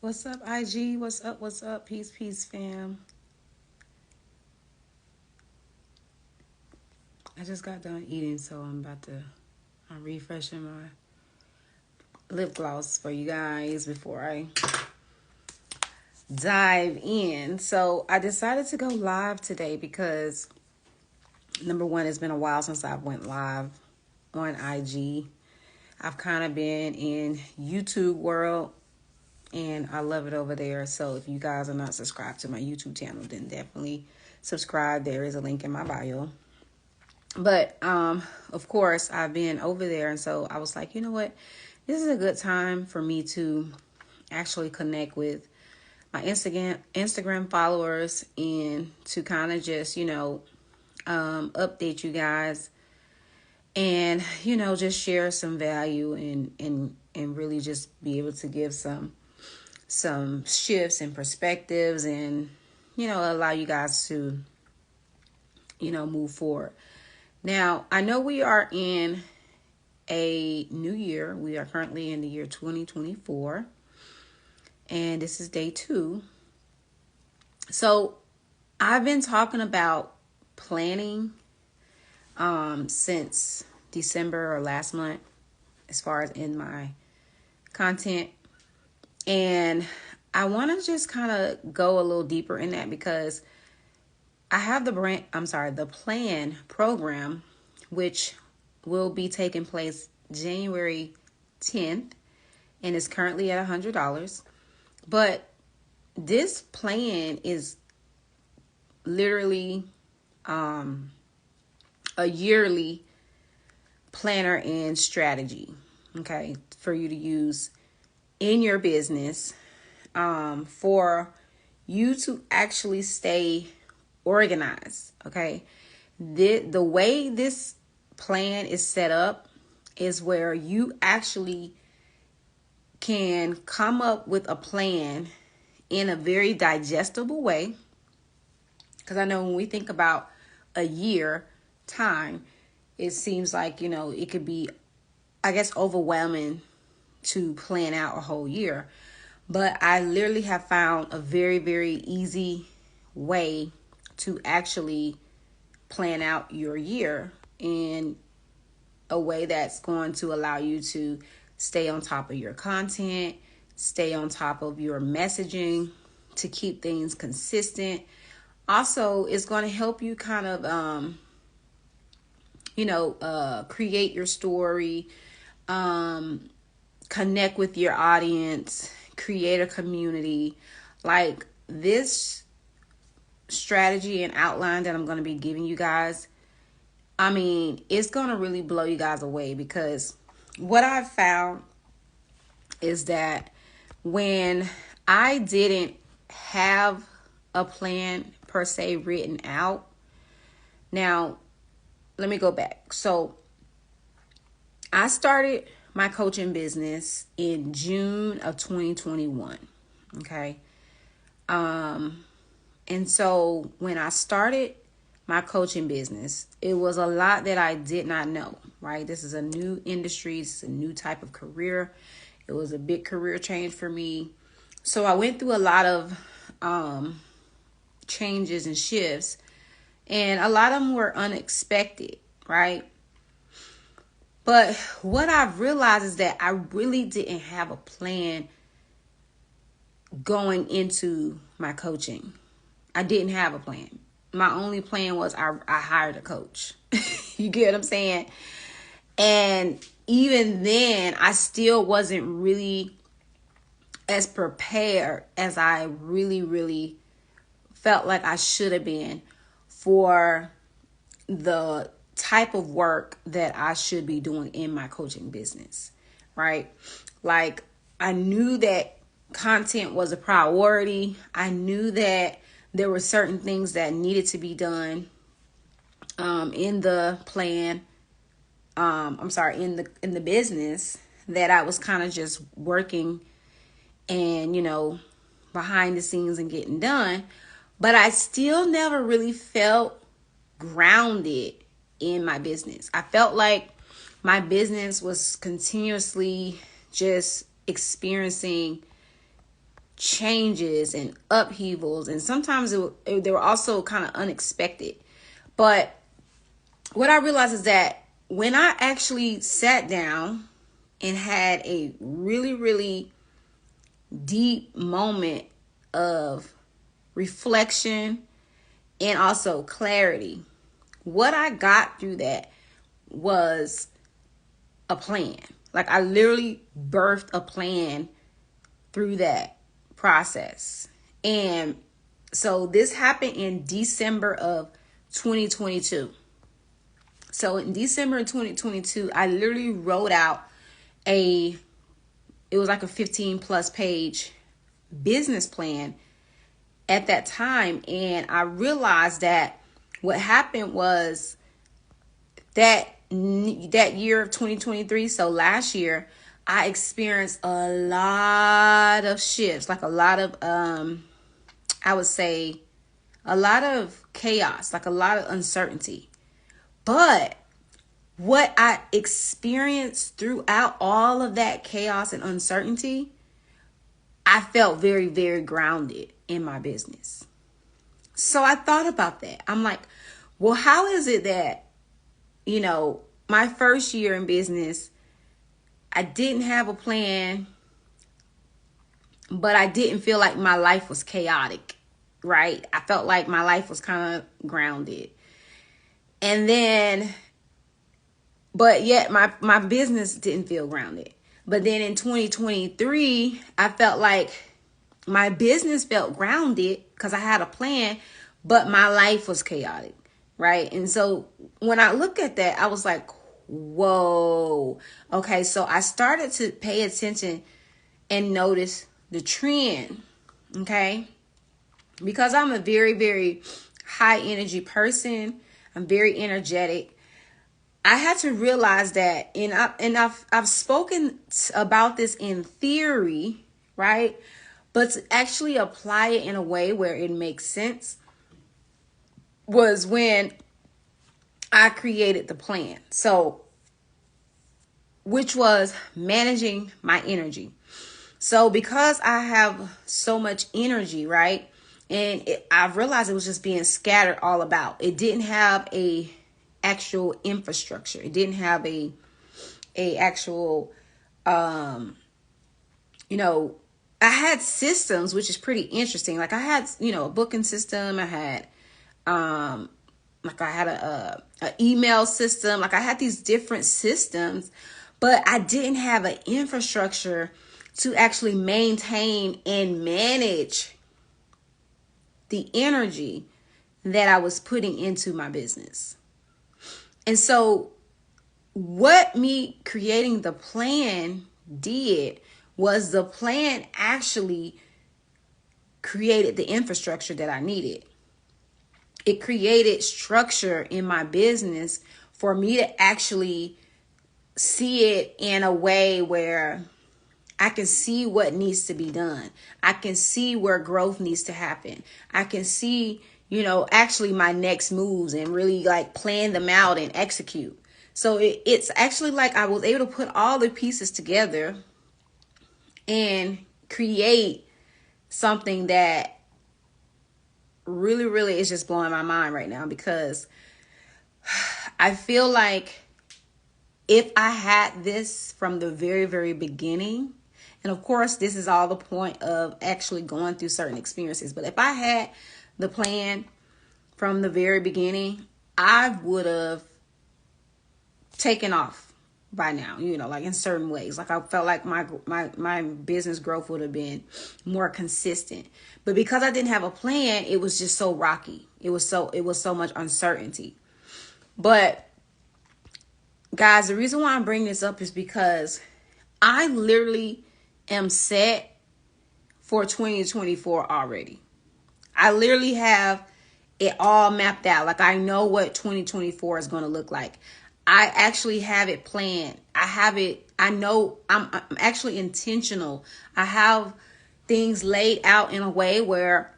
What's up, IG? What's up? What's up? Peace, peace, fam. I just got done eating, so I'm refreshing my lip gloss for you guys before I dive in. So I decided to go live today because number one, it's been a while since I went live on IG. I've kind of been in YouTube world and I love it over there. So if you guys are not subscribed to my YouTube channel, then definitely subscribe. There is a link in my bio. But of course, I've been over there, and so I was like, you know what? This is a good time for me to actually connect with my Instagram followers and to kind of just, update you guys and, just share some value and really just be able to give some shifts and perspectives and, allow you guys to, move forward. Now, I know we are in a new year. We are currently in the year 2024, and this is day 2. So, I've been talking about planning since December or last month, as far as in my content. And I want to just kind of go a little deeper in that because I have the plan program, which will be taking place January 10th and is currently at $100. But this plan is literally a yearly planner and strategy, okay, for you to use in your business for you to actually stay organized, okay? The way this plan is set up is where you actually can come up with a plan in a very digestible way. Because I know when we think about a year time, it seems like, it could be, I guess, overwhelming to plan out a whole year. But I literally have found a very, very easy way to actually plan out your year in a way that's going to allow you to stay on top of your content, stay on top of your messaging, to keep things consistent. Also, it's going to help you kind of, create your story, connect with your audience, create a community. Like this strategy and outline that I'm going to be giving you guys, I mean, it's going to really blow you guys away because what I've found is that when I didn't have a plan per se written out. Now, let me go back. So I started my coaching business in June of 2021. Okay. And so when I started my coaching business, it was a lot that I did not know, right? This is a new industry. It's a new type of career. It was a big career change for me. So I went through a lot of changes and shifts, and a lot of them were unexpected, right? But what I've realized is that I really didn't have a plan going into my coaching. I didn't have a plan. My only plan was I hired a coach. You get what I'm saying? And even then, I still wasn't really as prepared as I really, really felt like I should have been for the type of work that I should be doing in my coaching business, right? Like, I knew that content was a priority. I knew that there were certain things that needed to be done in the plan. In the business that I was kind of just working and, behind the scenes and getting done. But I still never really felt grounded in my business. I felt like my business was continuously just experiencing changes and upheavals, and sometimes they were also kind of unexpected. But what I realized is that when I actually sat down and had a really, really deep moment of reflection and also clarity, what I got through that was a plan. Like, I literally birthed a plan through that process. And so this happened in December of 2022. So in December of 2022, I literally wrote out it was like a 15 plus page business plan at that time. And I realized that what happened was that year of 2023, so last year, I experienced a lot of shifts, like a lot of, I would say, a lot of chaos, like a lot of uncertainty. But what I experienced throughout all of that chaos and uncertainty, I felt very, very grounded in my business. So I thought about that. I'm like, well, how is it that, my first year in business, I didn't have a plan, but I didn't feel like my life was chaotic, right? I felt like my life was kind of grounded. And then, but yet my business didn't feel grounded. But then in 2023, I felt like my business felt grounded because I had a plan, but my life was chaotic, right? And so when I look at that, I was like, whoa. Okay, so I started to pay attention and notice the trend, okay? Because I'm a very, very high energy person. I'm very energetic. I had to realize that, and I've spoken about this in theory, right? But to actually apply it in a way where it makes sense was when I created the plan. So, which was managing my energy. So because I have so much energy, right? And I realized it was just being scattered all about. It didn't have a actual infrastructure. It didn't have a actual, I had systems, which is pretty interesting. Like I had, a booking system. I had, a email system. Like I had these different systems, but I didn't have an infrastructure to actually maintain and manage the energy that I was putting into my business. And so what me creating the plan did was the plan actually created the infrastructure that I needed. It created structure in my business for me to actually see it in a way where I can see what needs to be done. I can see where growth needs to happen. I can see, actually my next moves and really like plan them out and execute. So it's actually like I was able to put all the pieces together and create something that really, really is just blowing my mind right now, because I feel like if I had this from the very, very beginning, and of course, this is all the point of actually going through certain experiences, but if I had the plan from the very beginning, I would have taken off by now, like in certain ways. Like I felt like my business growth would have been more consistent. But because I didn't have a plan, it was just so rocky. It was so much uncertainty. But guys, the reason why I'm bringing this up is because I literally am set for 2024 already. I literally have it all mapped out. Like I know what 2024 is going to look like. I actually have it planned. I know I'm actually intentional. I have things laid out in a way where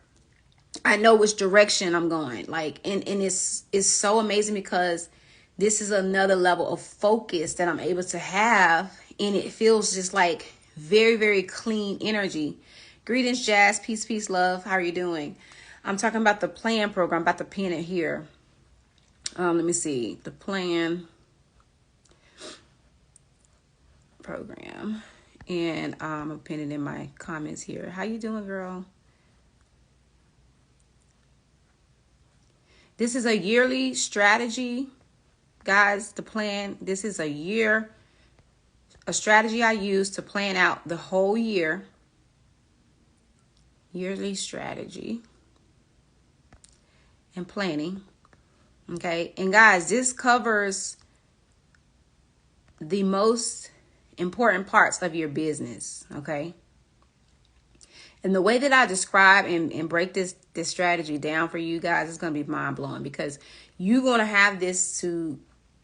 I know which direction I'm going. Like, and it's so amazing because this is another level of focus that I'm able to have. And it feels just like very, very clean energy, Greetings, Jazz. Peace, peace, love. How are you doing? I'm talking about the plan program. I'm about to pin it here. Let me see. The plan program. And I'm going to pin it in my comments here. How you doing, girl? This is a yearly strategy. Guys, the plan. This is a strategy I use to plan out the whole year. Yearly strategy and planning. Okay. And guys, this covers the most important parts of your business. Okay. And the way that I describe and break this strategy down for you guys is going to be mind blowing, because you're going to have this to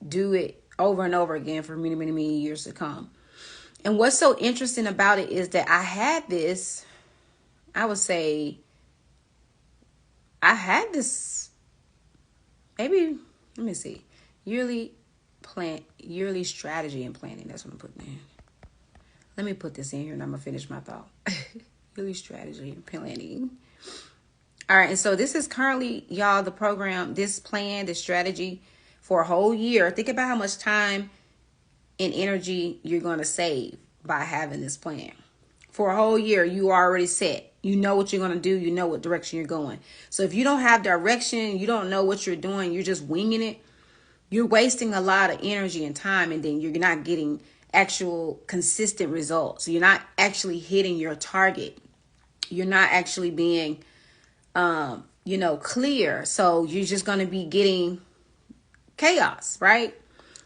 do it over and over again for many, many, many years to come. And what's so interesting about it is that I had this, I would say, maybe, let me see, yearly strategy and planning. That's what I'm putting in. Let me put this in here and I'm going to finish my thought. Yearly strategy and planning. All right. And so this is currently, y'all, the program, this plan, this strategy for a whole year. Think about how much time and energy you're going to save by having this plan. For a whole year, you are already set. You know what you're going to do. You know what direction you're going. So if you don't have direction, you don't know what you're doing, you're just winging it, you're wasting a lot of energy and time, and then you're not getting actual consistent results. You're not actually hitting your target. You're not actually being, clear. So you're just going to be getting chaos, right?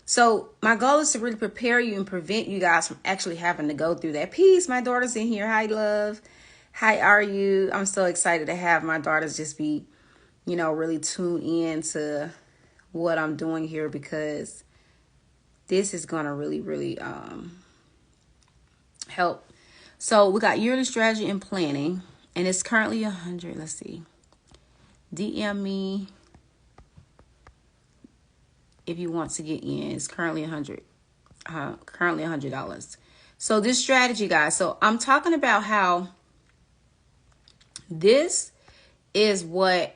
So my goal is to really prepare you and prevent you guys from actually having to go through that. Peace, my daughter's in here. Hi, love. How are you? I'm so excited to have my daughters just be, really tune in to what I'm doing here, because this is going to really, really help. So we got yearly strategy and planning, and it's currently 100. Let's see. DM me if you want to get in. It's currently $100. So this strategy, guys, so I'm talking about how this is what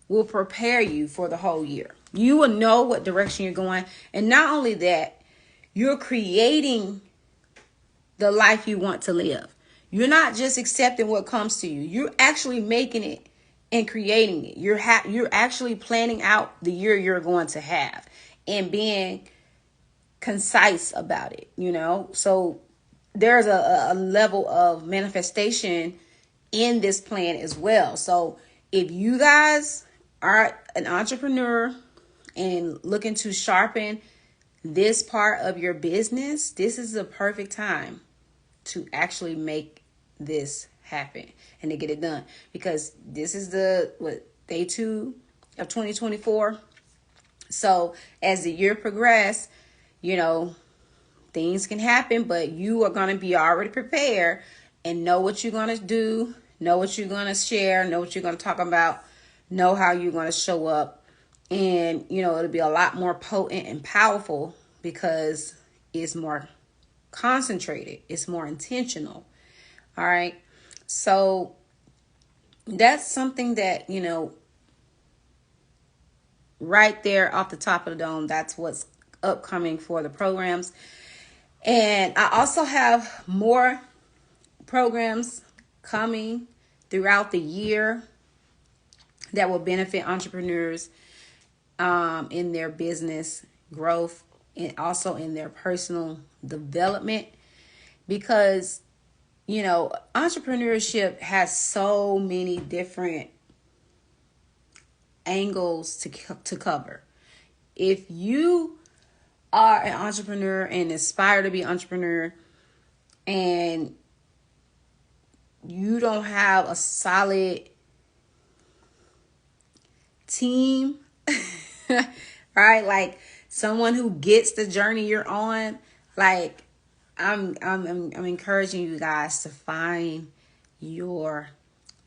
will prepare you for the whole year. You will know what direction you're going. And not only that, you're creating the life you want to live. You're not just accepting what comes to you. You're actually making it and creating it. You're actually planning out the year you're going to have and being concise about it, So there's a level of manifestation in this plan as well. So if you guys are an entrepreneur and looking to sharpen this part of your business, this is the perfect time to actually make this happen and to get it done, because this is day 2 of 2024. So as the year progresses, things can happen, but you are going to be already prepared and know what you're going to do, know what you're going to share, know what you're going to talk about, know how you're going to show up. And, it'll be a lot more potent and powerful because it's more concentrated. It's more intentional. All right. So that's something that, right there off the top of the dome, that's what's upcoming for the programs. And I also have more programs coming throughout the year that will benefit entrepreneurs in their business growth and also in their personal development, because entrepreneurship has so many different angles to cover. If you are an entrepreneur and aspire to be an entrepreneur and you don't have a solid team, right? Like someone who gets the journey you're on, like I'm encouraging you guys to find your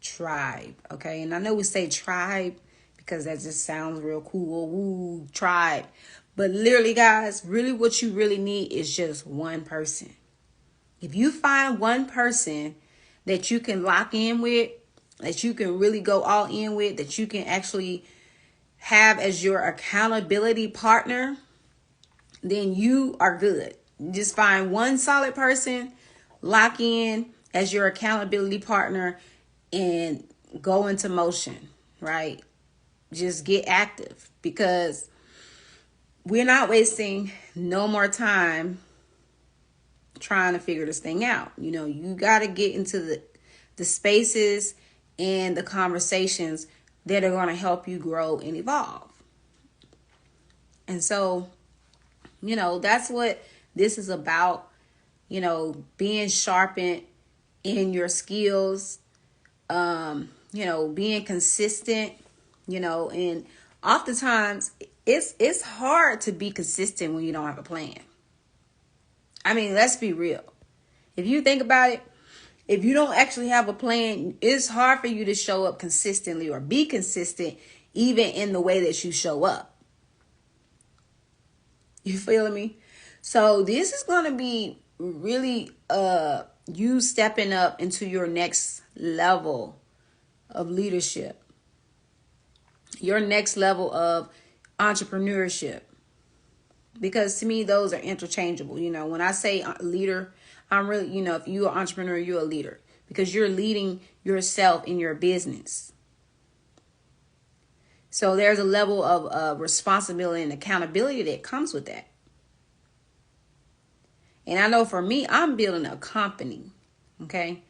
tribe, okay? And I know we say tribe because that just sounds real cool. Woo, tribe. But literally, guys, really what you really need is just one person. If you find one person that you can lock in with, that you can really go all in with, that you can actually have as your accountability partner, then you are good. Just find one solid person, lock in as your accountability partner, and go into motion, right? Just get active, because we're not wasting no more time trying to figure this thing out. You got to get into the spaces and the conversations that are going to help you grow and evolve. And so, that's what this is about, being sharpened in your skills, being consistent, and oftentimes it's hard to be consistent when you don't have a plan. I mean, let's be real. If you think about it, if you don't actually have a plan, it's hard for you to show up consistently or be consistent even in the way that you show up. You feeling me? So this is going to be really you stepping up into your next level of leadership, your next level of entrepreneurship. Because to me, those are interchangeable. When I say leader, I'm really, if you're an entrepreneur, you're a leader, because you're leading yourself in your business. So there's a level of responsibility and accountability that comes with that. And I know for me, I'm building a company. Okay.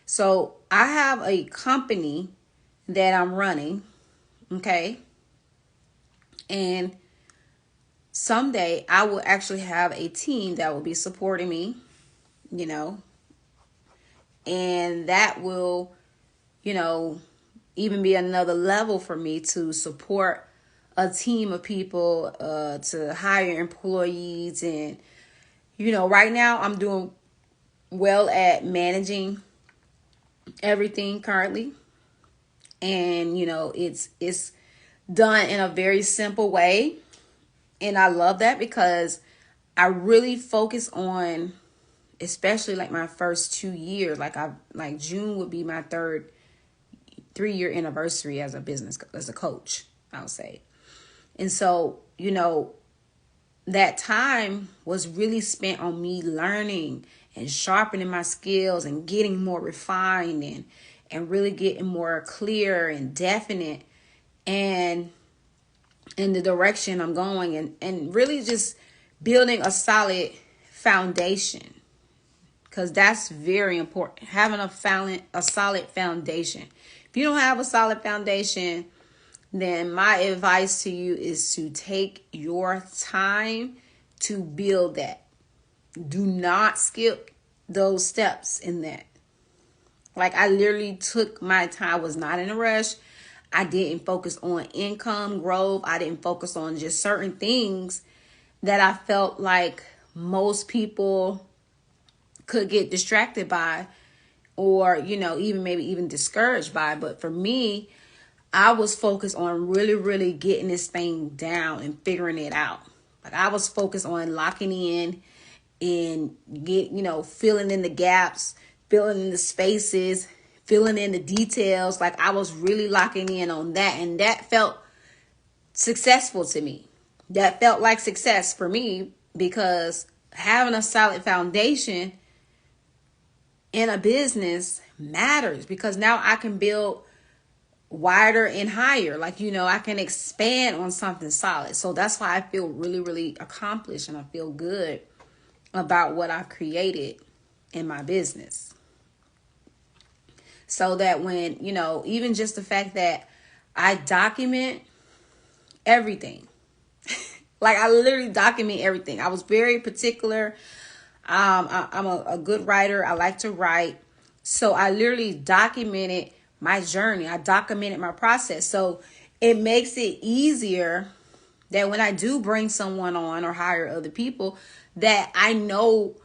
So I have a company that I'm running. Okay. And someday I will actually have a team that will be supporting me, and that will, even be another level for me to support a team of people, to hire employees. And, right now I'm doing well at managing everything currently. And, it's done in a very simple way. And I love that, because I really focus on, especially like my first 2 years, like June would be my 3-year anniversary as a coach, I'll say. And so, that time was really spent on me learning and sharpening my skills and getting more refined and really getting more clear and definite and in the direction I'm going, and really just building a solid foundation, because that's very important. Having a solid foundation. If you don't have a solid foundation, then my advice to you is to take your time to build that. Do not skip those steps in that. Like, I literally took my time. I was not in a rush. I didn't focus on income growth. I didn't focus on just certain things that I felt like most people could get distracted by, or, even discouraged by. But for me, I was focused on really, really getting this thing down and figuring it out. Like, I was focused on locking in and filling in the gaps, filling in the spaces, filling in the details. Like, I was really locking in on that. And that felt successful to me. That felt like success for me, because having a solid foundation in a business matters, because now I can build wider and higher. Like, I can expand on something solid. So that's why I feel really, really accomplished, and I feel good about what I've created in my business. So that when, even just the fact that I document everything, like, I literally document everything. I was very particular. I'm a good writer. I like to write. So I literally documented my journey. I documented my process. So it makes it easier that when I do bring someone on or hire other people, that I know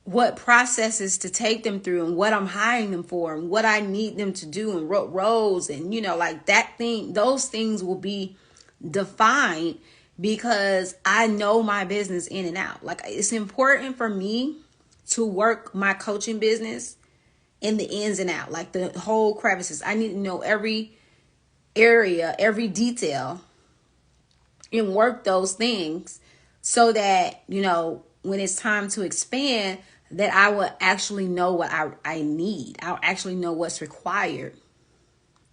what processes to take them through and what I'm hiring them for and what I need them to do and what roles and, like that thing, those things will be defined because I know my business in and out. Like, it's important for me to work my coaching business in the ins and out, like the whole crevices. I need to know every area, every detail, and work those things so that, when it's time to expand, that I will actually know what I need. I'll actually know what's required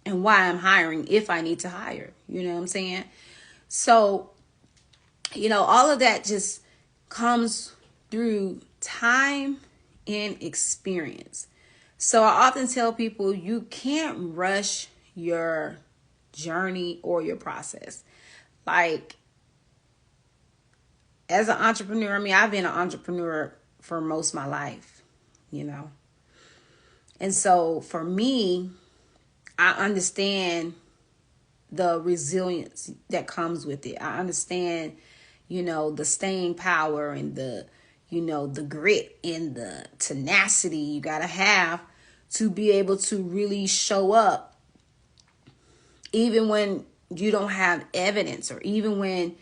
and why I'm hiring if I need to hire. You know what I'm saying? So, all of that just comes through time and experience. So I often tell people you can't rush your journey or your process. Like, as an entrepreneur, I've been an entrepreneur for most of my life, And so for me, I understand the resilience that comes with it. I understand, the staying power and the grit and the tenacity you got to have to be able to really show up even when you don't have evidence, or even when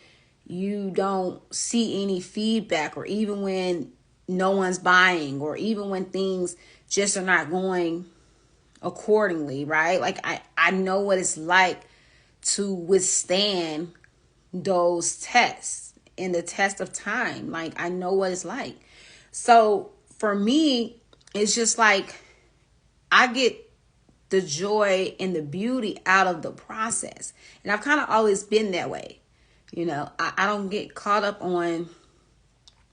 you don't see any feedback, or even when no one's buying, or even when things just are not going accordingly, right? Like I know what it's like to withstand those tests in the test of time. Like, I know what it's like. So for me, it's just like I get the joy and the beauty out of the process. And I've kind of always been that way. I don't get caught up on,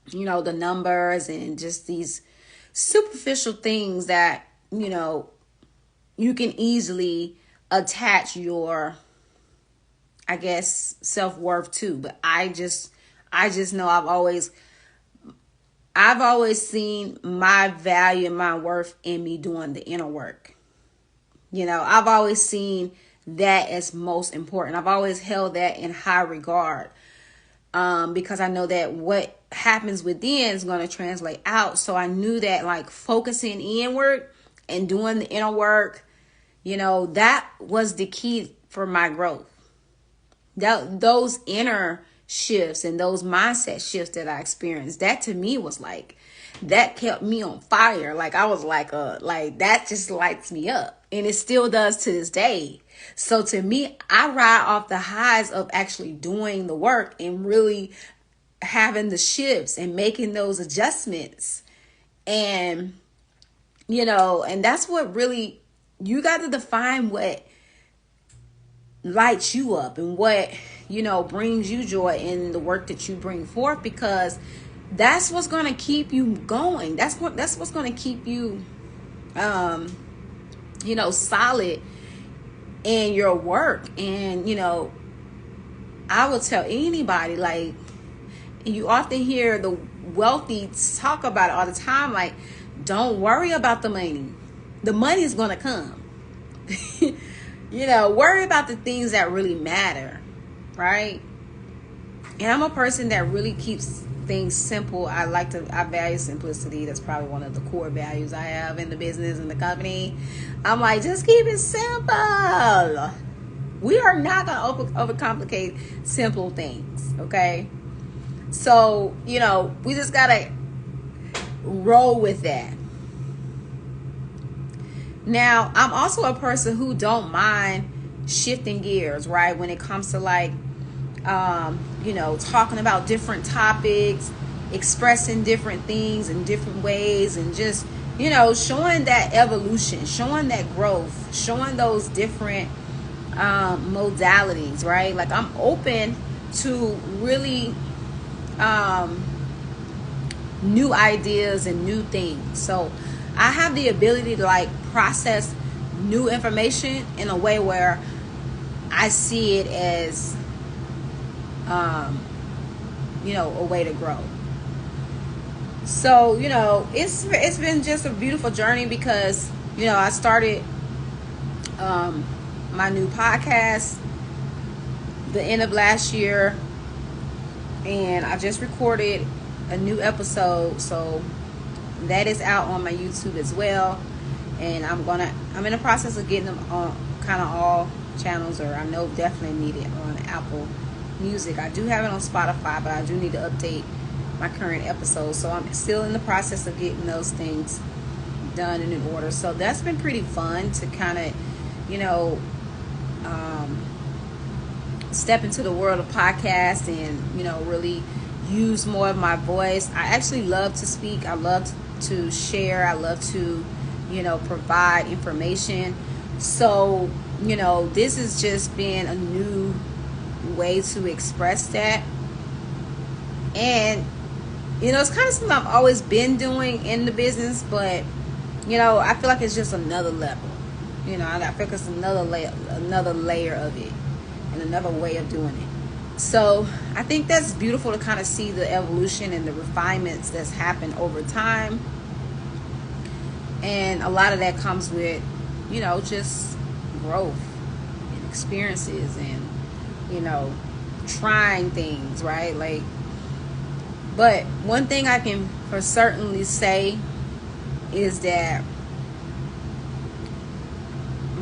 the numbers and just these superficial things that, you can easily attach your, I guess, self-worth to. But I just know I've always seen my value and my worth in me doing the inner work. I've always seen that as most important. I've always held that in high regard, because I know that what happens within is going to translate out. So I knew that, like, focusing inward and doing the inner work, that was the key for my growth. Those inner shifts and those mindset shifts that I experienced, that to me was like, that kept me on fire. Like, I was like that just lights me up, and it still does to this day. So to me, I ride off the highs of actually doing the work and really having the shifts and making those adjustments. And, and that's what really, you got to define what lights you up and what, brings you joy in the work that you bring forth, because that's what's going to keep you going. That's what's going to keep you, solid in your work. And, I will tell anybody, like, you often hear the wealthy talk about it all the time. Like, don't worry about the money. The money is going to come. Worry about the things that really matter, right? And I'm a person that really keeps things simple. I value simplicity. That's probably one of the core values I have in the business and the company. I'm like, just keep it simple. We are not going to overcomplicate simple things, okay? So, we just got to roll with that. Now, I'm also a person who don't mind shifting gears, right? When it comes to, like, talking about different topics, expressing different things in different ways, and just, showing that evolution, showing that growth, showing those different modalities, right? Like, I'm open to really new ideas and new things. So I have the ability to, like, process new information in a way where I see it as a way to grow. So, it's been just a beautiful journey, because, I started my new podcast the end of last year, and I just recorded a new episode, so that is out on my YouTube as well. And I'm in the process of getting them on kind of all channels, or I know definitely need it on Apple Music. I do have it on Spotify, but I do need to update my current episode. So I'm still in the process of getting those things done and in order. So that's been pretty fun to kind of, you know, step into the world of podcast and, you know, really use more of my voice. I actually love to speak. I love to share. I love to, you know, provide information. So, you know, this has just been a new way to express that. And, you know, it's kind of something I've always been doing in the business, but, you know, I feel like it's just another level. You know, I feel like it's another layer of it and another way of doing it. So I think that's beautiful to kind of see the evolution and the refinements that's happened over time. And a lot of that comes with, you know, just growth and experiences and, you know, trying things, right? Like, but one thing I can for certainly say is that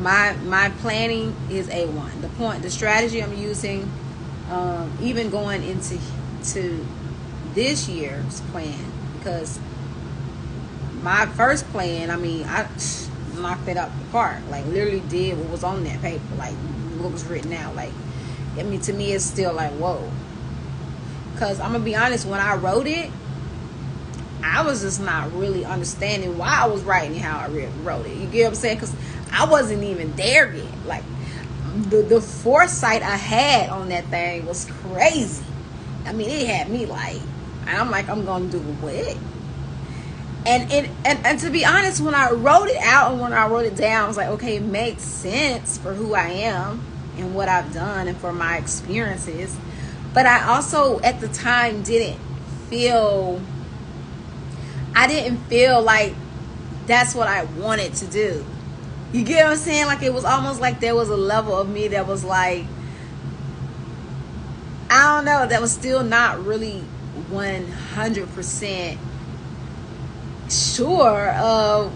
my planning is A1. The strategy I'm using, even going into this year's plan, because my first plan, I mean, I knocked it out the park. Like, literally did what was on that paper, like what was written out. Like, I mean, to me, it's still like, whoa. Because I'm gonna be honest, when I wrote it, I was just not really understanding why I was writing it how I wrote it. You get what I'm saying? Because I wasn't even there yet. Like, the foresight I had on that thing was crazy. I mean, it had me like, and I'm like, I'm gonna do what? And to be honest, when I wrote it out and when I wrote it down, I was like, okay, it makes sense for who I am and what I've done and for my experiences. But I also at the time didn't feel like that's what I wanted to do. You get what I'm saying? Like, it was almost like there was a level of me that was like, I don't know, that was still not really 100% sure of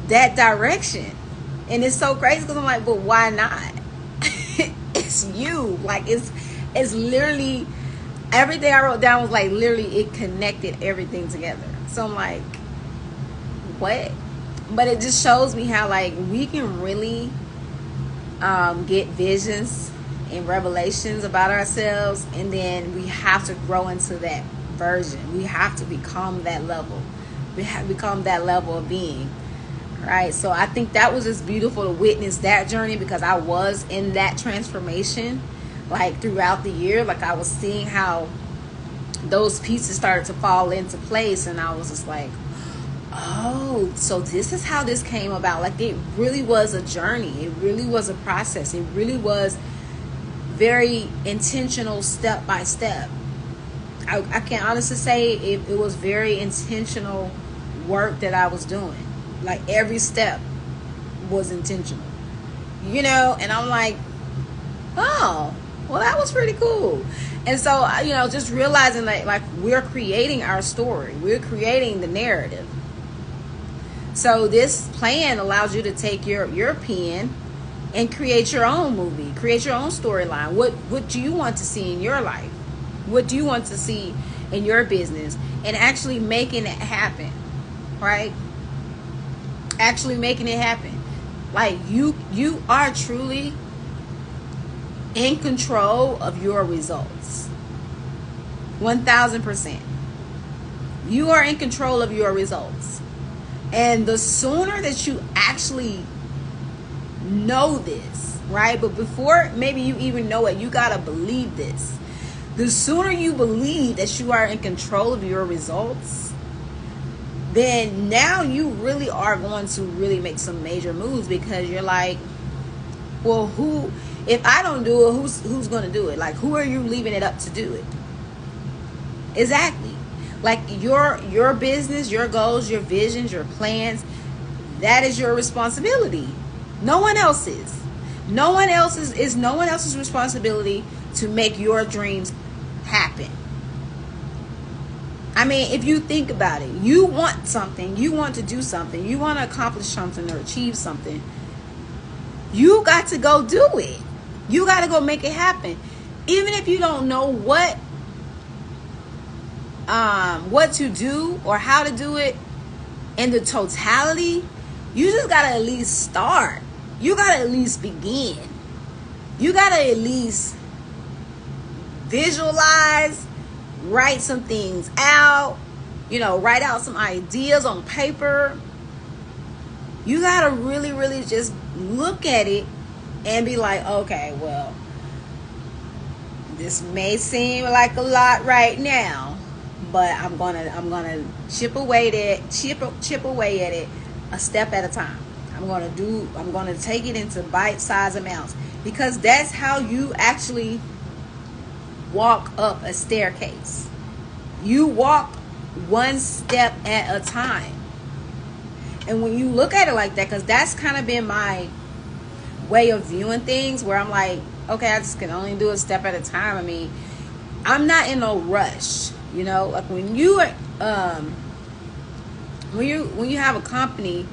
that direction. And it's so crazy because I'm like, but why not? It's you. Like, it's literally everything I wrote down was like literally it connected everything together. So I'm like, what? But it just shows me how, like, we can really get visions and revelations about ourselves, and then we have to grow into that version. We have to become that level. We have to become that level of being, right? So I think that was just beautiful to witness that journey, because I was in that transformation, like, throughout the year. Like, I was seeing how those pieces started to fall into place, and I was just like, oh, so this is how this came about. Like, it really was a journey. It really was a process. It really was very intentional, step by step. I can honestly say it was very intentional work that I was doing. Like, every step was intentional, you know. And I'm like, oh, well, that was pretty cool. And so, you know, just realizing that, like, we're creating our story, we're creating the narrative. So this plan allows you to take your pen and create your own movie, create your own storyline. What do you want to see in your life? What do you want to see in your business? And actually making it happen, right? Actually making it happen. Like, you are truly in control of your results. 1000%. You are in control of your results. And the sooner that you actually know this, right? But before maybe you even know it, you got to believe this. The sooner you believe that you are in control of your results, then now you really are going to really make some major moves, because you're like, well, if I don't do it, who's going to do it? Like, who are you leaving it up to do it? Exactly. Like, your business, your goals, your visions, your plans, that is your responsibility. No one else's. No one else's is no one else's responsibility to make your dreams happen. I mean, if you think about it, you want something, you want to do something, you want to accomplish something or achieve something, you got to go do it. You got to go make it happen. Even if you don't know what what to do or how to do it in the totality, you just gotta at least start. You gotta at least begin. You gotta at least visualize, write some things out, write out some ideas on paper. You gotta really, really just look at it and be like, okay, well, this may seem like a lot right now, but I'm gonna chip away at it a step at a time. I'm gonna take it into bite-sized amounts, because that's how you actually walk up a staircase. You walk one step at a time. And when you look at it like that, because that's kind of been my way of viewing things, where I'm like, okay, I just can only do a step at a time. I mean, I'm not in no rush, like when you when you have a company,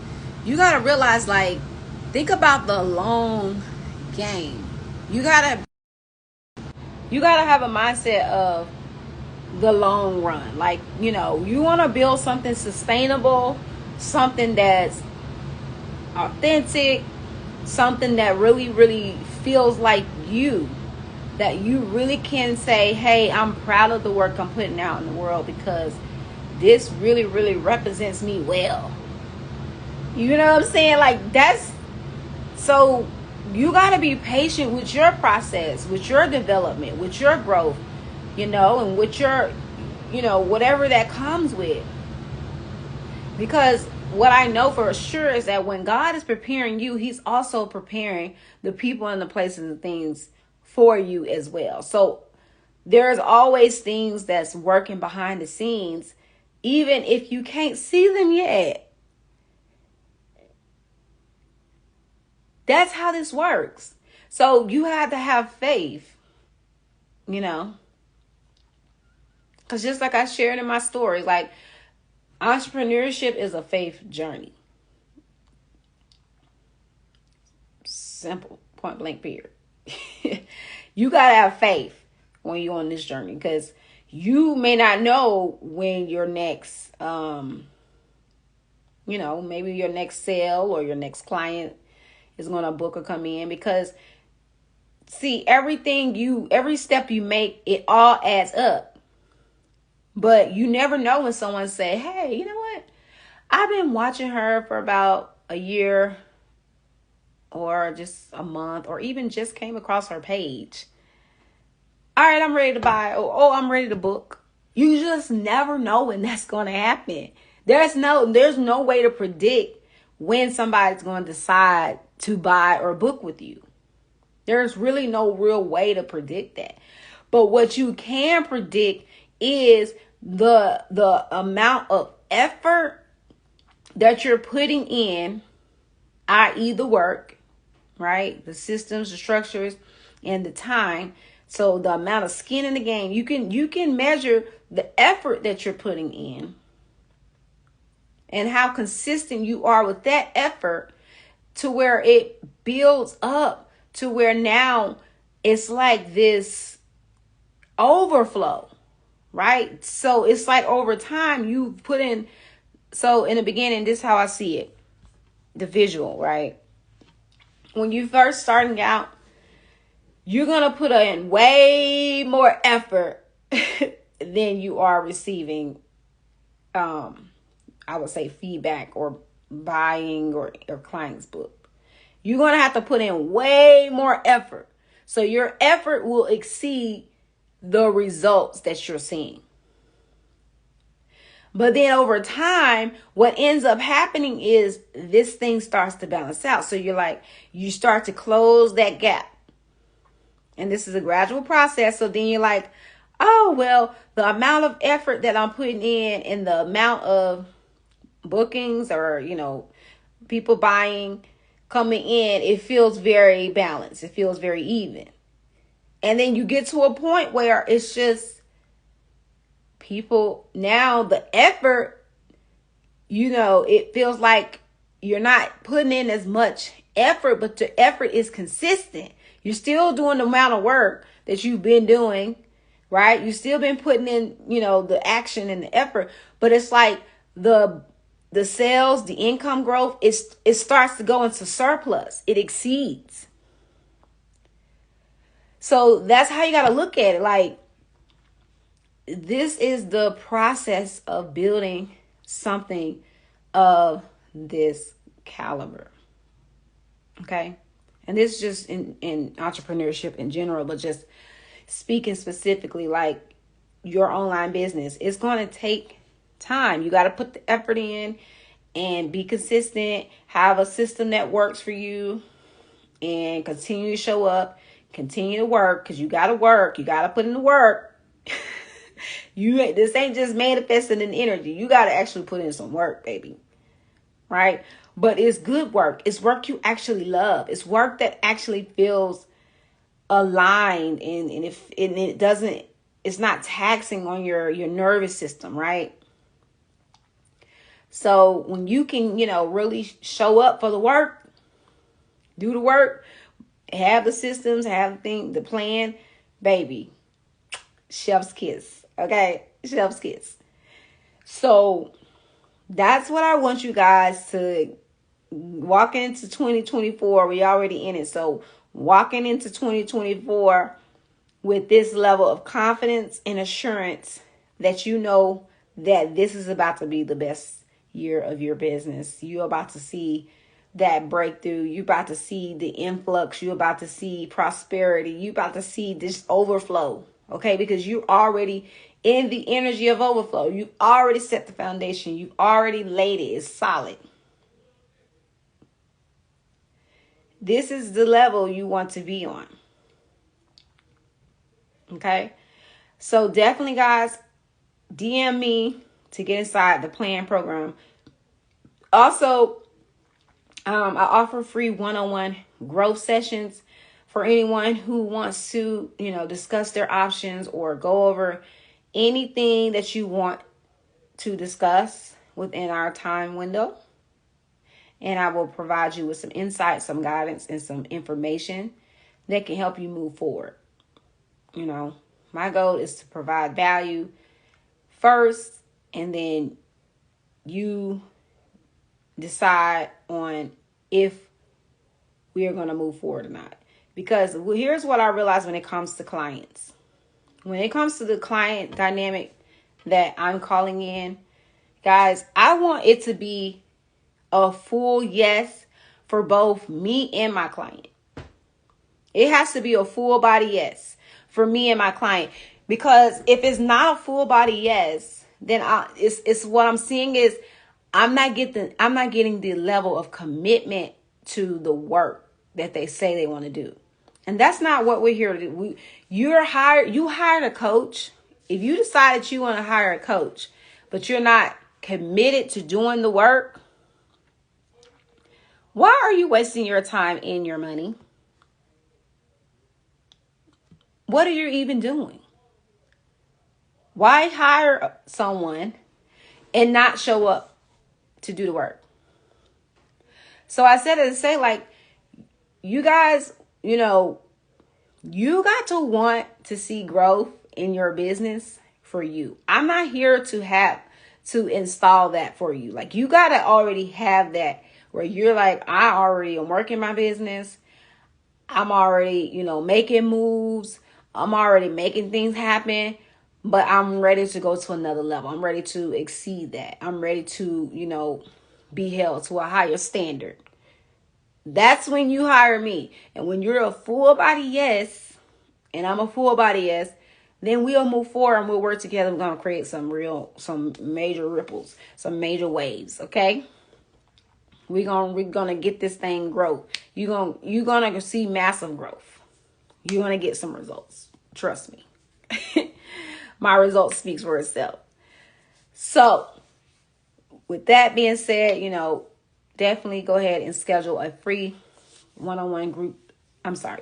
you got to realize, like, think about the long game. You got to have a mindset of the long run. Like, you want to build something sustainable, something that's authentic, something that really, really feels like you, that you really can say, hey, I'm proud of the work I'm putting out in the world, because this really, really represents me well. You know what I'm saying? Like, that's, so you got to be patient with your process, with your development, with your growth, and with your, whatever that comes with. Because what I know for sure is that when God is preparing you, he's also preparing the people and the places and things for you as well. So there's always things that's working behind the scenes, even if you can't see them yet. That's how this works. So you have to have faith, because just like I shared in my story, like, entrepreneurship is a faith journey. Simple, point blank, period. You got to have faith when you're on this journey, because you may not know when your next, maybe your next sale or your next client is going to book or come in. Because, see, every step you make, it all adds up. But you never know when someone say, hey, you know what? I've been watching her for about a year or just a month, or even just came across her page. All right, I'm ready to buy. Oh, I'm ready to book. You just never know when that's going to happen. There's no way to predict when somebody's going to decide to buy or book with you. There's really no real way to predict that. But what you can predict is the amount of effort that you're putting in, i.e. the work, right? The systems, the structures, and the time. So the amount of skin in the game, you can measure the effort that you're putting in and how consistent you are with that effort, to where it builds up to where now it's like this overflow, right? So it's like over time you put in. So in the beginning, this is how I see it, the visual, right? When you first starting out, you're going to put in way more effort than you are receiving, I would say, feedback or buying or clients book. You're going to have to put in way more effort. So your effort will exceed the results that you're seeing. But then over time, what ends up happening is this thing starts to balance out. So you start to close that gap. And this is a gradual process. So then you're like, oh, well, the amount of effort that I'm putting in and the amount of bookings or, people buying, coming in, it feels very balanced. It feels very even. And then you get to a point where it's just people, now the effort, it feels like you're not putting in as much effort, but the effort is consistent. You're still doing the amount of work that you've been doing, right? You still been putting in, the action and the effort, but it's like the sales, the income growth, it starts to go into surplus. It exceeds. So that's how you got to look at it. Like, this is the process of building something of this caliber. Okay. And this is just in entrepreneurship in general, but just speaking specifically, like your online business, it's going to take time. You got to put the effort in and be consistent, have a system that works for you, and continue to show up, continue to work, because you got to work. You got to put in the work. This ain't just manifesting an energy. You got to actually put in some work, baby. Right? But it's good work. It's work you actually love. It's work that actually feels aligned, and it's not taxing on your nervous system, right? So when you can, really show up for the work, do the work, have the systems, have the plan, baby, chef's kiss. Okay, chef's kiss. So that's what I want you guys to walk into 2024. We already in it. So walking into 2024 with this level of confidence and assurance that you know that this is about to be the best year of your business. You're about to see that breakthrough. You're about to see the influx. You're about to see prosperity. You're about to see this overflow. Okay, because you're already in the energy of overflow. You've already set the foundation. You've already laid it. It's solid. This is the level you want to be on. Okay, so definitely, guys, DM me to get inside the plan program. Also, I offer free one-on-one growth sessions for anyone who wants to, discuss their options or go over anything that you want to discuss within our time window. And I will provide you with some insight, some guidance, and some information that can help you move forward. My goal is to provide value first, and then you decide on if we are going to move forward or not. Because here's what I realize when it comes to clients. When it comes to the client dynamic that I'm calling in, guys, I want it to be a full yes for both me and my client. It has to be a full body yes for me and my client. Because if it's not a full body yes, then it's what I'm seeing is I'm not getting the level of commitment to the work that they say they want to do. And that's not what we're here to do. You hired a coach. If you decide that you want to hire a coach, but you're not committed to doing the work, why are you wasting your time and your money? What are you even doing? Why hire someone and not show up to do the work? So I said it to say, like, you guys, you got to want to see growth in your business for you. I'm not here to install that for you. Like, you got to already have that where you're like, I already am working my business. I'm already, making moves. I'm already making things happen, but I'm ready to go to another level. I'm ready to exceed that. I'm ready to, be held to a higher standard. That's when you hire me. And when you're a full body yes, and I'm a full body yes, then we'll move forward and we'll work together. We're going to create some major ripples, some major waves. Okay. We're going to get this thing grow. You're going to see massive growth. You're going to get some results. Trust me. My results speaks for itself. So with that being said, definitely go ahead and schedule a free one-on-one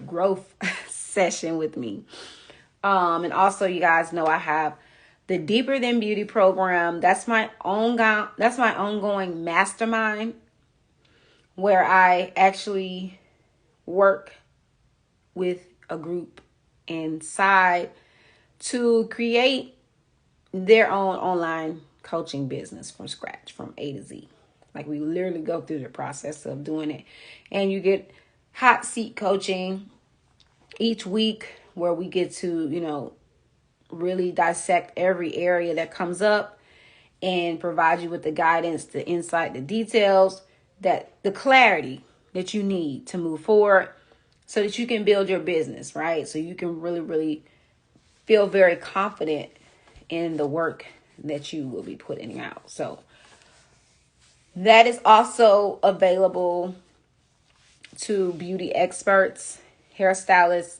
growth session with me. And also, you guys know I have the Deeper Than Beauty program. That's my ongoing mastermind where I actually work with a group inside to create their own online coaching business from scratch, from A to Z. Like, we literally go through the process of doing it. And you get hot seat coaching each week where we get to, really dissect every area that comes up and provide you with the guidance, the insight, the details, the clarity that you need to move forward so that you can build your business, right? So you can really, really feel very confident in the work that you will be putting out. So that is also available to beauty experts, hairstylists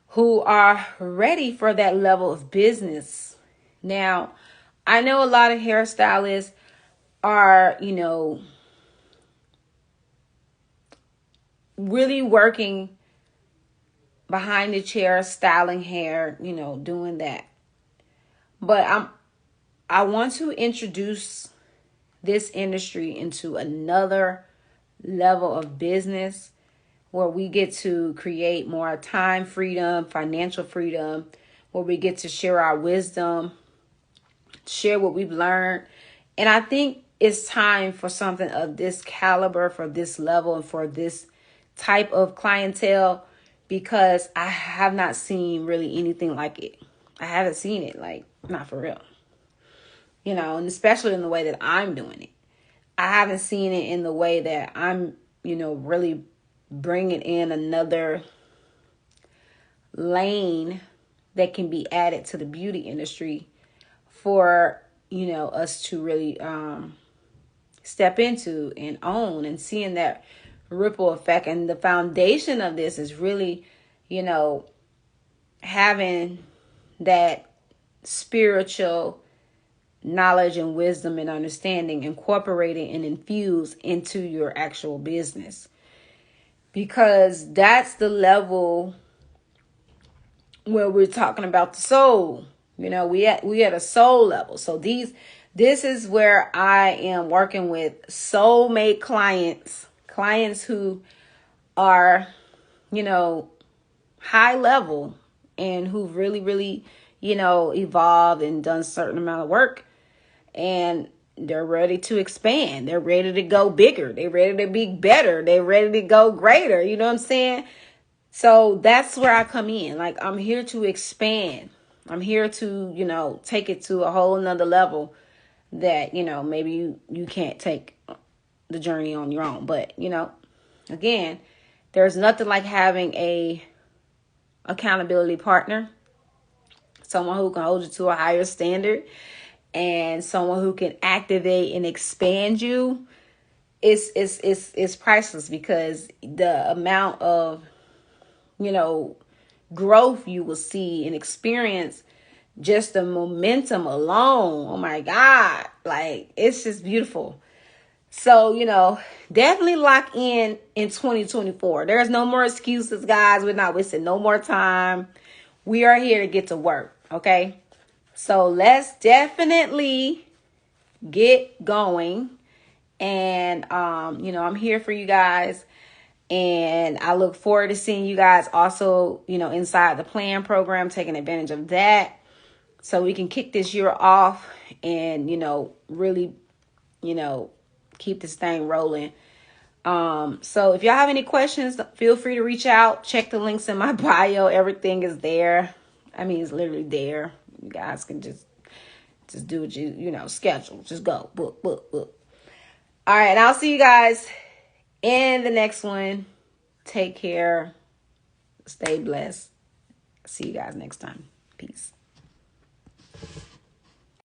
who are ready for that level of business. Now, I know a lot of hairstylists are, really working behind the chair, styling hair, doing that. But I want to introduce this industry into another level of business where we get to create more time freedom, financial freedom, where we get to share our wisdom, share what we've learned. And I think it's time for something of this caliber, for this level, and for this type of clientele, because I have not seen really anything like it. I haven't seen it, like, not for real. And especially in the way that I'm doing it. I haven't seen it in the way that I'm, really bringing in another lane that can be added to the beauty industry for, us to really step into and own, and seeing that ripple effect. And the foundation of this is really, having that spiritual knowledge and wisdom and understanding incorporated and infused into your actual business, because that's the level where we're talking about the soul. We at a soul level. So this is where I am working with soulmate clients who are, high level, and who've really, really, evolved and done a certain amount of work, and they're ready to expand. They're ready to go bigger. They're ready to be better. They're ready to go greater. You know what I'm saying? So that's where I come in. Like, I'm here to expand. I'm here to, take it to a whole nother level that, maybe you can't take the journey on your own. But, again, there's nothing like having a accountability partner, someone who can hold you to a higher standard, and someone who can activate and expand you. It's priceless, because the amount of, growth you will see and experience, just the momentum alone. Oh my God. Like, it's just beautiful. So, definitely lock in 2024. There's no more excuses, guys. We're not wasting no more time. We are here to get to work. Okay. So let's definitely get going. And, I'm here for you guys. And I look forward to seeing you guys also, inside the plan program, taking advantage of that, so we can kick this year off and, really, keep this thing rolling. So if y'all have any questions, feel free to reach out. Check the links in my bio. Everything is there. I mean, it's literally there. You guys can just do what you schedule. Just go. Book. All right. And I'll see you guys in the next one. Take care. Stay blessed. See you guys next time. Peace.